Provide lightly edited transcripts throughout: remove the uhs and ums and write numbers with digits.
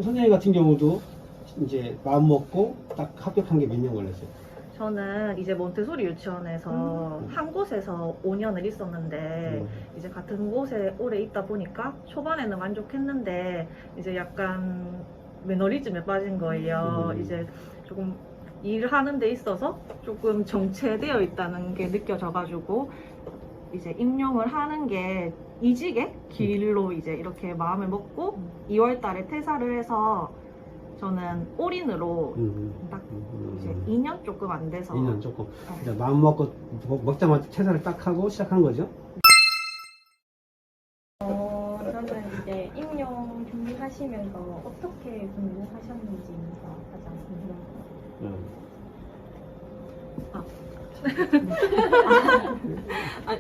선생님 같은 경우도 이제 마음 먹고 딱 합격한 게 몇 년 걸렸어요? 저는 이제 몬테소리 유치원에서 한 곳에서 5년을 있었는데 이제 같은 곳에 오래 있다 보니까 초반에는 만족했는데 이제 약간 매너리즘에 빠진 거예요. 이제 조금 일하는 데 있어서 조금 정체되어 있다는 게 느껴져가지고 이제 임용을 하는 게 이직의 길로 이제 이렇게 마음을 먹고 2월 달에 퇴사를 해서 저는 올인으로 딱 이제 2년 조금 안 돼서 2년 조금. 네. 이제 마음 먹고 먹자마자 퇴사를 딱 하고 시작한 거죠? 저는 이제 임용 준비하시면서 어떻게 공부하셨는지가 가장 궁금합니다.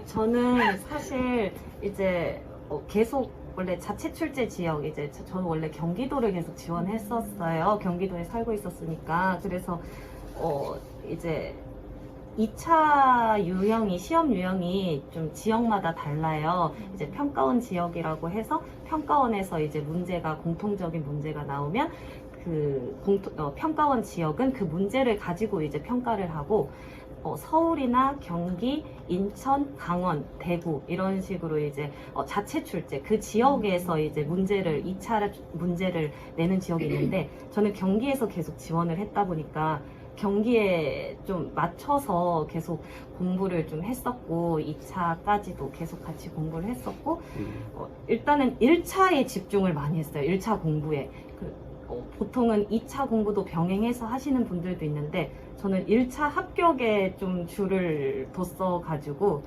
저는 사실 이제 계속 원래 자체 출제 지역 이제 저는 원래 경기도를 계속 지원했었어요. 경기도에 살고 있었으니까. 그래서 이제 2차 유형이 시험 유형이 좀 지역마다 달라요. 이제 평가원 지역이라고 해서 평가원에서 이제 문제가 공통적인 문제가 나오면 평가원 지역은 그 문제를 가지고 이제 평가를 하고 서울이나 경기, 인천, 강원, 대구 이런 식으로 이제 자체 출제 그 지역에서 이제 2차 문제를 내는 지역이 있는데 저는 경기에서 계속 지원을 했다 보니까 경기에 좀 맞춰서 계속 공부를 좀 했었고 2차까지도 계속 같이 공부를 했었고 일단은 1차에 집중을 많이 했어요. 1차 공부에. 보통은 2차 공부도 병행해서 하시는 분들도 있는데 저는 1차 합격에 좀 줄을 뒀어가지고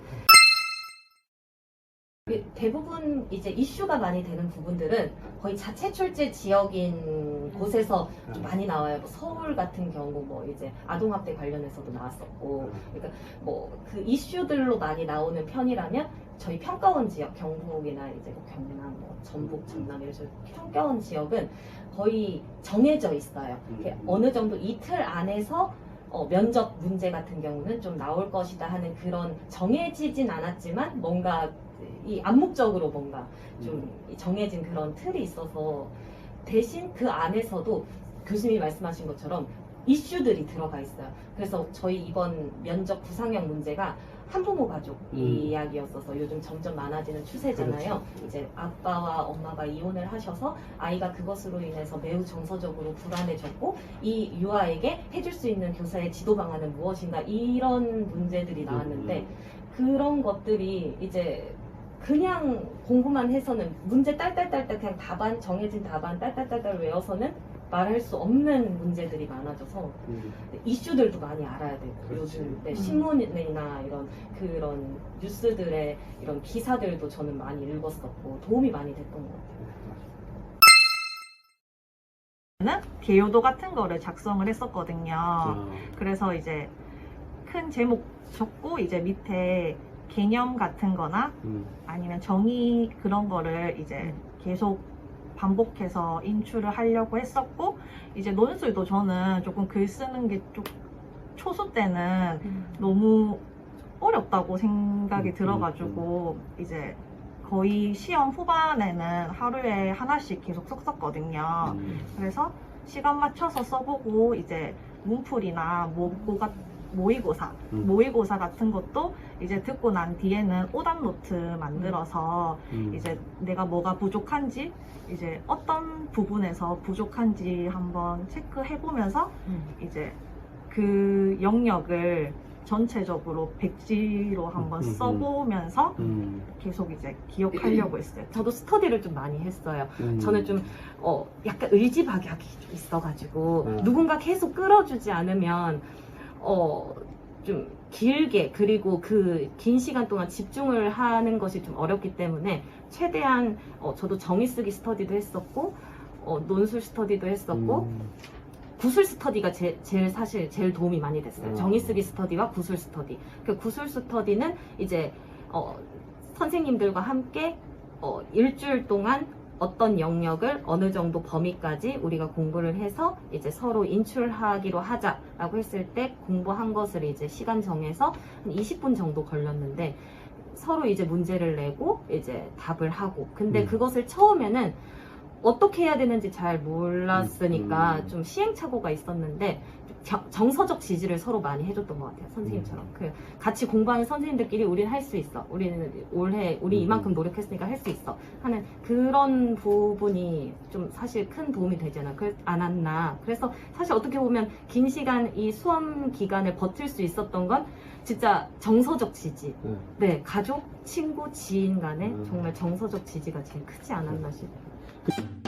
대부분 이제 이슈가 많이 되는 부분들은 거의 자체 출제 지역인 곳에서 좀 많이 나와요. 뭐 서울 같은 경우 뭐 이제 아동학대 관련해서도 나왔었고, 그러니까 뭐 그 이슈들로 많이 나오는 편이라면 저희 평가원 지역 경북이나 이제 뭐 경남, 뭐 전북, 전남 이런 평가원 지역은 거의 정해져 있어요. 어느 정도 이틀 안에서 면접 문제 같은 경우는 좀 나올 것이다 하는 그런 정해지진 않았지만 뭔가 이 암묵적으로 뭔가 좀 정해진 그런 틀이 있어서 대신 그 안에서도 교수님이 말씀하신 것처럼 이슈들이 들어가 있어요. 그래서 저희 이번 면접 구상형 문제가 한부모 가족 이야기였어서 요즘 점점 많아지는 추세잖아요. 그렇죠. 이제 아빠와 엄마가 이혼을 하셔서 아이가 그것으로 인해서 매우 정서적으로 불안해졌고 이 유아에게 해줄 수 있는 교사의 지도 방안은 무엇인가 이런 문제들이 나왔는데 그런 것들이 이제 그냥 공부만 해서는 문제 딸딸딸딸 그냥 답안 정해진 답안 딸딸딸딸 외워서는 말할 수 없는 문제들이 많아져서 이슈들도 많이 알아야 되고 그렇지. 요즘 신문이나 이런 그런 뉴스들의 이런 기사들도 저는 많이 읽었었고 도움이 많이 됐던 것 같아요. 개요도 같은 거를 작성을 했었거든요. 그래서 이제 큰 제목 적고 이제 밑에 개념 같은 거나 아니면 정의 그런 거를 이제 계속 반복해서 인출을 하려고 했었고 이제 논술도 저는 조금 글 쓰는 게 좀 초수 때는 너무 어렵다고 생각이 들어가지고 이제 거의 시험 후반에는 하루에 하나씩 계속 썼었거든요. 그래서 시간 맞춰서 써보고 이제 문풀이나 모의고사 같은 것도 이제 듣고 난 뒤에는 오답 노트 만들어서 이제 내가 뭐가 부족한지 이제 어떤 부분에서 부족한지 한번 체크해보면서 이제 그 영역을 전체적으로 백지로 한번 써보면서 계속 이제 기억하려고 했어요. 저도 스터디를 좀 많이 했어요. 저는 좀 약간 의지박약이 좀 있어가지고 누군가 계속 끌어주지 않으면 좀 길게 그리고 그 긴 시간 동안 집중을 하는 것이 좀 어렵기 때문에 최대한 저도 정의 쓰기 스터디도 했었고 논술 스터디도 했었고 구술 스터디가 사실 제일 도움이 많이 됐어요. 정의 쓰기 스터디와 구술 스터디. 그 구술 스터디는 이제 선생님들과 함께 일주일 동안 어떤 영역을 어느 정도 범위까지 우리가 공부를 해서 이제 서로 인출하기로 하자라고 했을 때 공부한 것을 이제 시간 정해서 한 20분 정도 걸렸는데 서로 이제 문제를 내고 이제 답을 하고 근데 그것을 처음에는 어떻게 해야 되는지 잘 몰랐으니까 음. 좀 시행착오가 있었는데 정서적 지지를 서로 많이 해줬던 것 같아요. 선생님처럼. 그 같이 공부하는 선생님들끼리 우리는 할 수 있어. 우리는 올해 우리 이만큼 노력했으니까 할 수 있어. 하는 그런 부분이 좀 사실 큰 도움이 되지 않았나. 그래서 사실 어떻게 보면 긴 시간 이 수험 기간을 버틸 수 있었던 건 진짜 정서적 지지. 네, 가족, 친구, 지인 간에 정말 정서적 지지가 제일 크지 않았나 싶어요.